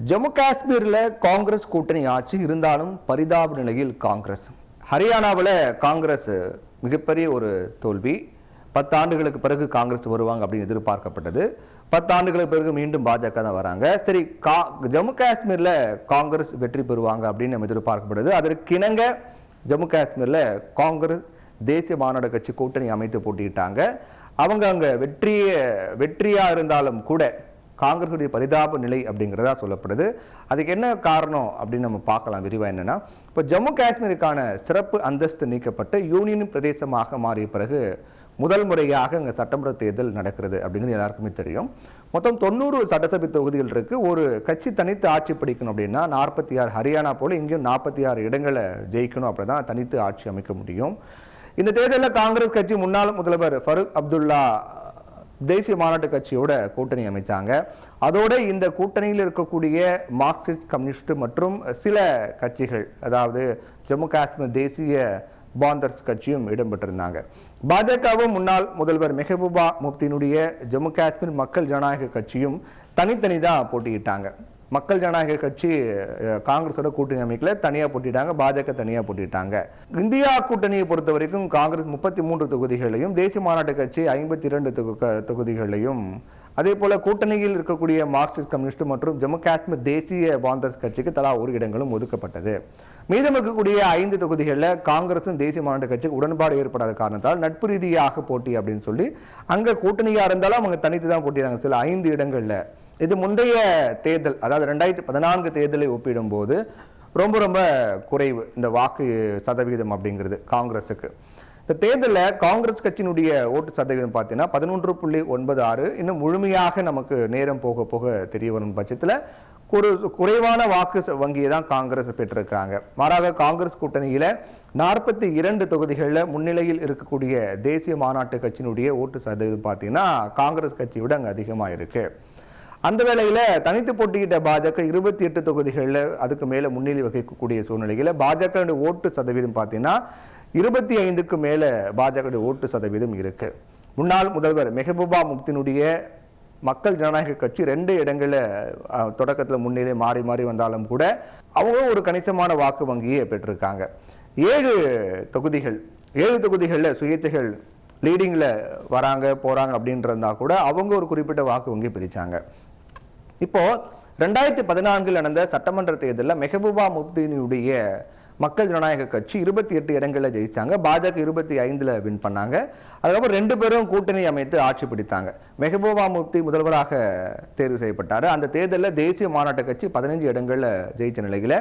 ஜம்மு காஷ்மீரில் காங்கிரஸ் கூட்டணி ஆட்சி இருந்தாலும் பரிதாப நிலையில் காங்கிரஸ். ஹரியானாவில் காங்கிரஸ் மிகப்பெரிய ஒரு தோல்வி. 10 ஆண்டுகளுக்கு பிறகு காங்கிரஸ் வருவாங்க அப்படின்னு எதிர்பார்க்கப்பட்டது. 10 ஆண்டுகளுக்கு பிறகு மீண்டும் பாஜக தான் வராங்க. சரி, ஜம்மு காஷ்மீரில் காங்கிரஸ் வெற்றி பெறுவாங்க அப்படின்னு நம்ம எதிர்பார்க்கப்படுது. அதற்கு இணங்க ஜம்மு காஷ்மீரில் காங்கிரஸ் தேசிய மாநாடு கட்சி கூட்டணி அமைத்து போட்டிட்டாங்க. அவங்க அங்கே வெற்றியாக இருந்தாலும் கூட காங்கிரஸுடைய பரிதாப நிலை அப்படிங்கிறதா சொல்லப்படுது. அதுக்கு என்ன காரணம் அப்படின்னு நம்ம பார்க்கலாம் விரிவாக. என்னன்னா, இப்போ ஜம்மு காஷ்மீருக்கான சிறப்பு அந்தஸ்து நீக்கப்பட்டு யூனியன் பிரதேசமாக மாறிய பிறகு முதல் முறையாக அங்கே சட்டமன்ற தேர்தல் நடக்கிறது அப்படிங்கிறது எல்லாருக்குமே தெரியும். மொத்தம் 90 சட்டசபை தொகுதிகள் இருக்கு. ஒரு கட்சி தனித்து ஆட்சி பிடிக்கணும் அப்படின்னா 46 ஹரியானா போல இங்கேயும் 46 இடங்களை ஜெயிக்கணும். அப்படிதான் தனித்து ஆட்சி அமைக்க முடியும். இந்த தேர்தலில் காங்கிரஸ் கட்சி முன்னாள் முதல்வர் ஃபருக் அப்துல்லா தேசிய மாநாட்டு கட்சியோட கூட்டணி அமைச்சாங்க. அதோட இந்த கூட்டணியில் இருக்கக்கூடிய மார்க்சிஸ்ட் கம்யூனிஸ்ட் மற்றும் சில கட்சிகள், அதாவது ஜம்மு காஷ்மீர் தேசிய பாந்தர்ஸ் கட்சியும் இடம்பெற்றிருந்தாங்க. பாஜகவும் முன்னாள் முதல்வர் மெஹபூபா முஃப்தியினுடைய ஜம்மு காஷ்மீர் மக்கள் ஜனநாயக கட்சியும் தனித்தனி தான் போட்டியிட்டாங்க. மக்கள் ஜனநாயக கட்சி காங்கிரஸோட கூட்டணி அமைக்கல, தனியாக போட்டிட்டாங்க. பாஜக தனியாக போட்டிட்டாங்க. இந்தியா கூட்டணியை பொறுத்த வரைக்கும் காங்கிரஸ் 33 தொகுதிகளையும், தேசிய மாநாட்டு கட்சி 52 தொகுதிகளையும், அதே போல கூட்டணியில் இருக்கக்கூடிய மார்க்சிஸ்ட் கம்யூனிஸ்ட் மற்றும் ஜம்மு காஷ்மீர் தேசிய பாந்தர்ஸ் கட்சிக்கு தலா 1 இடங்களும் ஒதுக்கப்பட்டது. மீதம் இருக்கக்கூடிய 5 தொகுதிகளில் காங்கிரசும் தேசிய மாநாட்டு கட்சிக்கு உடன்பாடு ஏற்படாத காரணத்தால் நட்பு ரீதியாக போட்டி அப்படின்னு சொல்லி அங்கே கூட்டணியாக இருந்தாலும் அவங்க தனித்து தான் போட்டிடுறாங்க சில 5 இடங்களில். இது முந்தைய தேர்தல், அதாவது 2014 தேர்தலை ஒப்பிடும்போது ரொம்ப குறைவு இந்த வாக்கு சதவீதம் அப்படிங்கிறது காங்கிரஸுக்கு. இந்த தேர்தலில் காங்கிரஸ் கட்சியினுடைய ஓட்டு சதவீதம் பார்த்தீங்கன்னா 11.96. இன்னும் முழுமையாக நமக்கு நேரம் போக போக தெரிய வரும் பட்சத்தில் ஒரு குறைவான வாக்கு வங்கியை தான் காங்கிரஸ் பெற்றிருக்காங்க. மாறாக காங்கிரஸ் கூட்டணியில் 42 தொகுதிகளில் முன்னிலையில் இருக்கக்கூடிய தேசிய மாநாட்டு கட்சியினுடைய ஓட்டு சதவீதம் பார்த்தீங்கன்னா காங்கிரஸ் கட்சியை விட அங்கே அதிகமாக இருக்கு. அந்த வேளையில் தனித்து போட்டியிட்ட பாஜக 28 தொகுதிகளில் அதுக்கு மேலே முன்னிலை வகிக்கக்கூடிய சூழ்நிலையில் பாஜக ஓட்டு சதவீதம் பார்த்தீங்கன்னா 25க்கு மேலே பாஜக ஓட்டு சதவீதம் இருக்கு. முன்னாள் முதல்வர் மெஹபூபா முஃப்தியினுடைய மக்கள் ஜனநாயக கட்சி 2 இடங்களில் தொடக்கத்தில் முன்னிலை மாறி மாறி வந்தாலும் கூட அவங்க ஒரு கணிசமான வாக்கு வங்கியை பெற்றிருக்காங்க. 7 தொகுதிகளில் சுயேட்சைகள் லீடிங்கில் போகிறாங்க அப்படின்றதா கூட அவங்க ஒரு குறிப்பிட்ட வாக்கு வங்கி பிரித்தாங்க. இப்போ 2014 நடந்த சட்டமன்ற தேர்தலில் மெஹபூபா முஃப்தியினுடைய மக்கள் ஜனநாயக கட்சி 28 இடங்களில் ஜெயிச்சாங்க. பாஜக 25ல் வின் பண்ணாங்க. அதுக்கப்புறம் 2 பேரும் கூட்டணி அமைத்து ஆட்சி பிடித்தாங்க. மெஹபூபா முஃப்தி முதல்வராக தேர்வு செய்யப்பட்டார். அந்த தேர்தலில் தேசிய மாநாட்டு கட்சி 15 இடங்களில் ஜெயிச்ச நிலையில்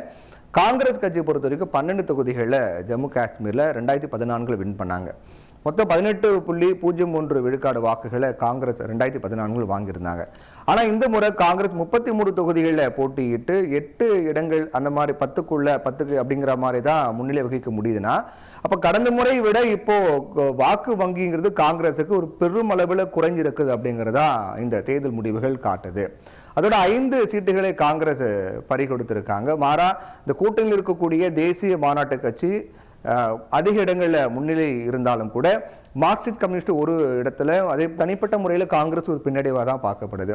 காங்கிரஸ் கட்சியை பொறுத்த வரைக்கும் 12 தொகுதிகளில் ஜம்மு காஷ்மீரில் 2014 வின் பண்ணாங்க. மொத்தம் 18.03 விழுக்காடு வாக்குகளை காங்கிரஸ் 2014 வாங்கியிருந்தாங்க. ஆனால் இந்த முறை காங்கிரஸ் 33 தொகுதிகளில் போட்டியிட்டு 8 இடங்கள் அந்த மாதிரி 10க்கு அப்படிங்கிற மாதிரி தான் முன்னிலை வகிக்க முடியுதுன்னா, அப்போ கடந்த முறையை விட இப்போ வாக்கு வங்கிங்கிறது காங்கிரஸுக்கு ஒரு பெரும் அளவில் குறைஞ்சிருக்குது அப்படிங்கிறதா இந்த தேர்தல் முடிவுகள் காட்டுது. அதோட 5 சீட்டுகளை காங்கிரஸ் பறிகொடுத்திருக்காங்க. மாறா இந்த கூட்டணியில் இருக்கக்கூடிய தேசிய மாநாட்டு கட்சி அதிக இடங்களில் முன்னிலை இருந்தாலும் கூட மார்க்சிஸ்ட் கம்யூனிஸ்ட் ஒரு இடத்துல, அதே தனிப்பட்ட முறையில் காங்கிரஸ் ஒரு பின்னடைவாக தான் பார்க்கப்படுது.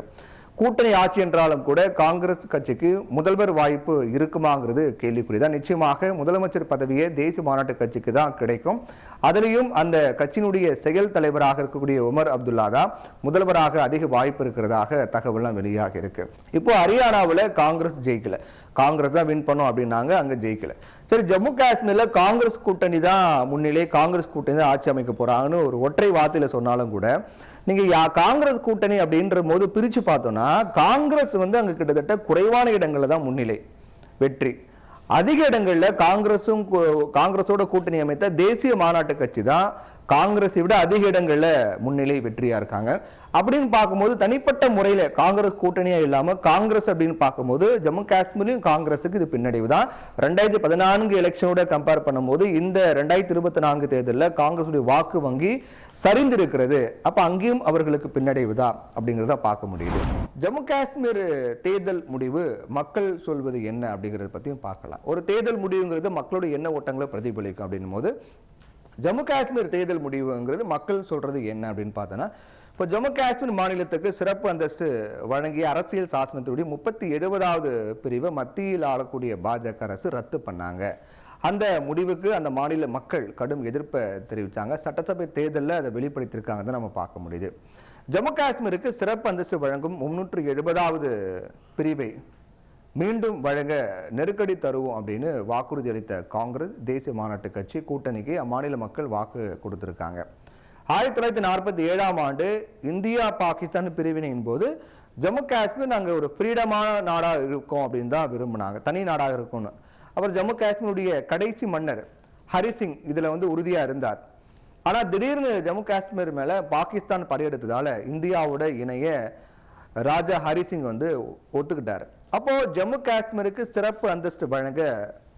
கூட்டணி ஆட்சி என்றாலும் கூட காங்கிரஸ் கட்சிக்கு முதல்வர் வாய்ப்பு இருக்குமாங்கிறது கேள்விக்குறிதான். நிச்சயமாக முதலமைச்சர் பதவியே தேசிய மாநாட்டு கட்சிக்கு தான் கிடைக்கும். அதிலையும் அந்த கட்சியினுடைய செயல் தலைவராக இருக்கக்கூடிய உமர் அப்துல்லா தான் முதல்வராக அதிக வாய்ப்பு இருக்கிறதாக தகவல்லாம் வெளியாக இருக்கு. இப்போ ஹரியானாவில் காங்கிரஸ் ஜெயிக்கல, காங்கிரஸ் தான் வின் பண்ணோம் அப்படின்னாங்க, அங்கே ஜெயிக்கல. சரி, ஜம்மு காஷ்மீரில் காங்கிரஸ் கூட்டணி தான் முன்னிலை, காங்கிரஸ் கூட்டணி தான் ஆட்சி அமைக்க போறாங்கன்னு ஒரு ஒற்றை வார்த்தையில் சொன்னாலும் கூட நீங்க காங்கிரஸ் கூட்டணி அப்படின்ற போது பிரிச்சு பார்த்தோம்னா காங்கிரஸ் அங்க கிட்டத்தட்ட குறைவான இடங்கள்ல தான் முன்னிலை வெற்றி. அதிக இடங்கள்ல காங்கிரஸோட கூட்டணி அமைத்த தேசிய மாநாட்டு கட்சி தான் காங்கிரஸை விட அதிக இடங்கள்ல முன்னிலை வெற்றியா இருக்காங்க. அப்படின்னு பார்க்கும்போது தனிப்பட்ட முறையில் காங்கிரஸ் கூட்டணியா இல்லாம காங்கிரஸ் அப்படின்னு பார்க்கும்போது ஜம்மு காஷ்மீர்லயும் காங்கிரஸுக்கு இது பின்னடைவு தான். 2014 எலெக்ஷனோட கம்பேர் பண்ணும்போது இந்த 2024 தேர்தலில் காங்கிரஸுடைய வாக்கு வங்கி சரிந்திருக்கிறது. அப்ப அங்கேயும் அவர்களுக்கு பின்னடைவு தான் அப்படிங்கிறத பார்க்க முடியுது. ஜம்மு காஷ்மீர் தேர்தல் முடிவு மக்கள் சொல்வது என்ன அப்படிங்கிறத பத்தியும் பார்க்கலாம். ஒரு தேர்தல் முடிவுங்கிறது மக்களுடைய எண்ண ஓட்டங்களை பிரதிபலிக்கும் அப்படின்னும் போது ஜம்மு காஷ்மீர் தேர்தல் முடிவுங்கிறது மக்கள் சொல்றது என்ன அப்படின்னு பார்த்தோன்னா, இப்போ ஜம்மு காஷ்மீர் மாநிலத்துக்கு சிறப்பு அந்தஸ்து வழங்கிய அரசியல் சாசனத்துடைய 37வது பிரிவை மத்தியில் ஆளக்கூடிய பாஜக அரசு ரத்து பண்ணாங்க. அந்த முடிவுக்கு அந்த மாநில மக்கள் கடும் எதிர்ப்பை தெரிவித்தாங்க. சட்டசபை தேர்தலில் அதை வெளிப்படுத்தியிருக்காங்க தான் நம்ம பார்க்க முடியுது. ஜம்மு காஷ்மீருக்கு சிறப்பு அந்தஸ்து வழங்கும் 370வது பிரிவை மீண்டும் வழங்க நெருக்கடி தருவோம் அப்படின்னு வாக்குறுதி அளித்த காங்கிரஸ் தேசிய மாநாட்டு கட்சி கூட்டணிக்கு அம்மாநில மக்கள் வாக்கு கொடுத்திருக்காங்க. 1947ஆம் ஆண்டு இந்தியா பாகிஸ்தான் பிரிவினையின் போது ஜம்மு காஷ்மீர் நாங்கள் ஒரு ஃப்ரீடமான நாடாக இருக்கோம் அப்படின்னு தான் விரும்பினாங்க, தனி நாடாக இருக்கும்னு. அவர் ஜம்மு காஷ்மீருடைய கடைசி மன்னர் ஹரிசிங் இதில் உறுதியாக இருந்தார். ஆனால் திடீர்னு ஜம்மு காஷ்மீர் மேலே பாகிஸ்தான் படையெடுத்ததால் இந்தியாவோட இணைய ராஜா ஹரிசிங் ஒத்துக்கிட்டார். அப்போ ஜம்மு காஷ்மீருக்கு சிறப்பு அந்தஸ்து வழங்க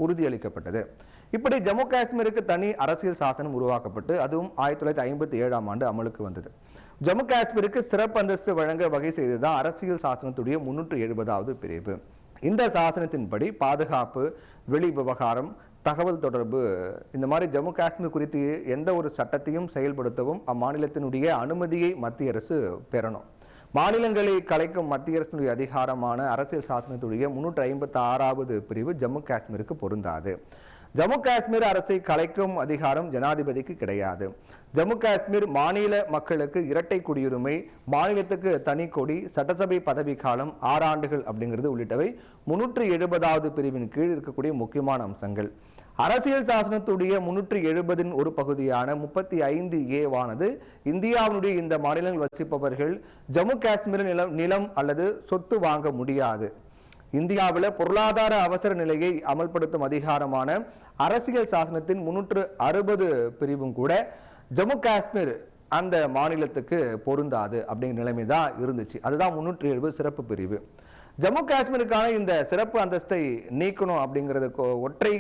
உறுதியளிக்கப்பட்டது. இப்படி ஜம்மு காஷ்மீருக்கு தனி அரசியல் சாசனம் உருவாக்கப்பட்டு அதுவும் 1957ஆம் ஆண்டு அமலுக்கு வந்தது. ஜம்மு காஷ்மீருக்கு சிறப்பு அந்தஸ்து வழங்க வகை செய்ததுதான் அரசியல் சாசனத்துடைய 370வது பிரிவு. இந்த சாசனத்தின்படி பாதுகாப்பு, வெளி விவகாரம், தகவல் தொடர்பு இந்த மாதிரி ஜம்மு காஷ்மீர் குறித்து எந்த ஒரு சட்டத்தையும் செயல்படுத்தவும் அம்மாநிலத்தினுடைய அனுமதியை மத்திய அரசு பெறணும். மாநிலங்களை கலைக்கும் மத்திய அரசினுடைய அதிகாரமான அரசியல் சாசனத்துடைய 356வது பிரிவு ஜம்மு காஷ்மீருக்கு பொருந்தாது. ஜம்மு காஷ்மீர் அரசை கலைக்கும் அதிகாரம் ஜனாதிபதிக்கு கிடையாது. ஜம்மு காஷ்மீர் மாநில மக்களுக்கு இரட்டை குடியுரிமை, மாநிலத்துக்கு தனி கொடி, சட்டசபை பதவி காலம் 6 ஆண்டுகள் அப்படிங்கிறது உள்ளிட்டவை 370வது பிரிவின் கீழ் இருக்கக்கூடிய முக்கியமான அம்சங்கள். அரசியல் சாசனத்துடைய 370 ஒரு பகுதியான 35A இந்தியாவினுடைய இந்த மாநிலங்கள் வசிப்பவர்கள் ஜம்மு காஷ்மீர் நிலம் அல்லது சொத்து வாங்க முடியாது. இந்தியாவில் பொருளாதார அவசர நிலையை அமல்படுத்தும் அதிகாரமான அரசியல் சாசனத்தின் 360 பிரிவும் கூட ஜம்மு காஷ்மீர் அந்த மாநிலத்துக்கு பொருந்தாது அப்படிங்கிற நிலைமை தான் இருந்துச்சு. அதுதான் 370 சிறப்பு பிரிவு. ஜம்மு காஷ்மீருக்கான இந்த சிறப்பு அந்தஸ்தை நீக்கணும் அப்படிங்கிறது ஒற்றை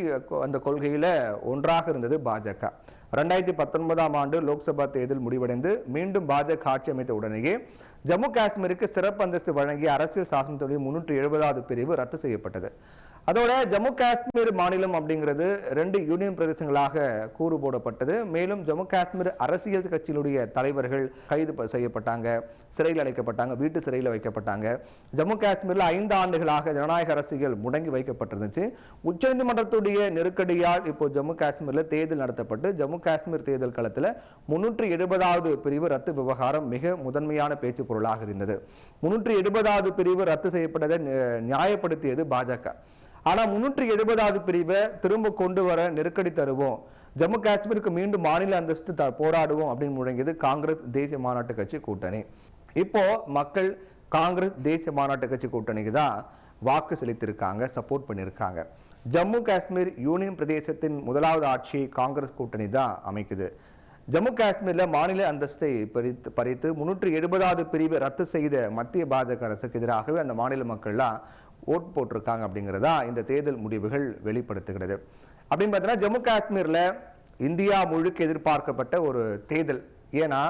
அந்த கொள்கையில் ஒன்றாக இருந்தது பாஜக. 2019ஆம் ஆண்டு லோக்சபா தேர்தல் முடிவடைந்து மீண்டும் பாஜக ஆட்சி அமைத்த உடனேயே ஜம்மு காஷ்மீருக்கு சிறப்பு அந்தஸ்து வழங்கிய அரசியல் சாசனத்துடைய 370வது பிரிவு ரத்து செய்யப்பட்டது. அதோட ஜம்மு காஷ்மீர் மாநிலம் அப்படிங்கிறது 2 யூனியன் பிரதேசங்களாக கூறு போடப்பட்டது. மேலும் ஜம்மு காஷ்மீர் அரசியல் கட்சியினுடைய தலைவர்கள் கைது செய்யப்பட்டாங்க, சிறையில் அடைக்கப்பட்டாங்க, வீட்டு சிறையில் வைக்கப்பட்டாங்க. ஜம்மு காஷ்மீரில் 5 ஆண்டுகளாக ஜனநாயக அரசியல் முடங்கி வைக்கப்பட்டிருந்துச்சு. உச்சநீதிமன்றத்துடைய நெருக்கடியால் இப்போ ஜம்மு காஷ்மீரில் தேர்தல் நடத்தப்பட்டு ஜம்மு காஷ்மீர் தேர்தல் களத்தில் 370வது பிரிவு ரத்து விவகாரம் மிக முதன்மையான பேச்சு பொருளாக இருந்தது. 370வது பிரிவு ரத்து செய்யப்பட்டதை நியாயப்படுத்தியது பாஜக. ஆனால் 370வது பிரிவை திரும்ப கொண்டு வர நெருக்கடி தருவோம், ஜம்மு காஷ்மீருக்கு மீண்டும் மாநில அந்தஸ்து போராடுவோம் அப்படின்னு முழங்கியது காங்கிரஸ் தேசிய மாநாட்டு கட்சி கூட்டணி. இப்போ மக்கள் காங்கிரஸ் தேசிய மாநாட்டு கட்சி கூட்டணிக்கு தான் வாக்கு செலுத்தியிருக்காங்க, சப்போர்ட் பண்ணியிருக்காங்க. ஜம்மு காஷ்மீர் யூனியன் பிரதேசத்தின் முதலாவது ஆட்சியை காங்கிரஸ் கூட்டணி தான் அமைக்குது. ஜம்மு காஷ்மீரில் மாநில அந்தஸ்தை பறித்து 370வது பிரிவை ரத்து செய்த மத்திய பாஜக அரசுக்கு எதிராகவே அந்த மாநில மக்கள்லாம் ஓட் போட்டிருக்காங்க அப்படிங்கிறதா இந்த தேர்தல் முடிவுகள் வெளிப்படுத்துகிறது. அப்படின்னு பார்த்தீங்கன்னா ஜம்மு காஷ்மீரில் இந்தியா முழுக்க எதிர்பார்க்கப்பட்ட ஒரு தேர்தல். ஏன்னா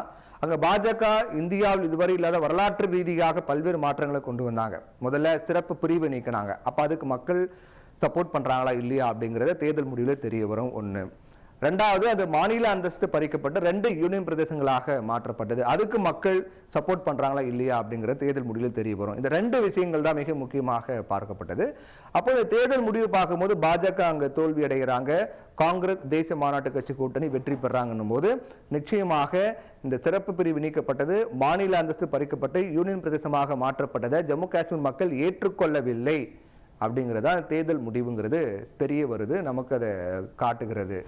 அங்கே பாஜக இந்தியாவில் இதுவரை இல்லாத வரலாற்று ரீதியாக பல்வேறு மாற்றங்களை கொண்டு வந்தாங்க. முதல்ல சிறப்பு பிரிவை நீக்கினாங்க. அப்போ அதுக்கு மக்கள் சப்போர்ட் பண்ணுறாங்களா இல்லையா அப்படிங்கிறத தேர்தல் முடிவில் தெரிய வரும். ஒன்று. ரெண்டாவது, அது மாநில அந்தஸ்து பறிக்கப்பட்டு 2 யூனியன் பிரதேசங்களாக மாற்றப்பட்டது. அதுக்கு மக்கள் சப்போர்ட் பண்றாங்களா இல்லையா அப்படிங்கிற தேர்தல் முடிவில் தெரிய வரும். இந்த 2 விஷயங்கள் தான் மிக முக்கியமாக பார்க்கப்பட்டது. அப்போ இந்த தேர்தல் முடிவு பார்க்கும்போது பாஜக அங்கே தோல்வி அடைகிறாங்க, காங்கிரஸ் தேசிய மாநாட்டு கட்சி கூட்டணி வெற்றி பெறாங்கன்னும் போது நிச்சயமாக இந்த சிறப்பு பிரிவு நீக்கப்பட்டது, மாநில அந்தஸ்து பறிக்கப்பட்டு யூனியன் பிரதேசமாக மாற்றப்பட்டதை ஜம்மு காஷ்மீர் மக்கள் ஏற்றுக்கொள்ளவில்லை அப்படிங்கிறதா தேர்தல் முடிவுங்கிறது தெரிய வருது, நமக்கு அதை காட்டுகிறது.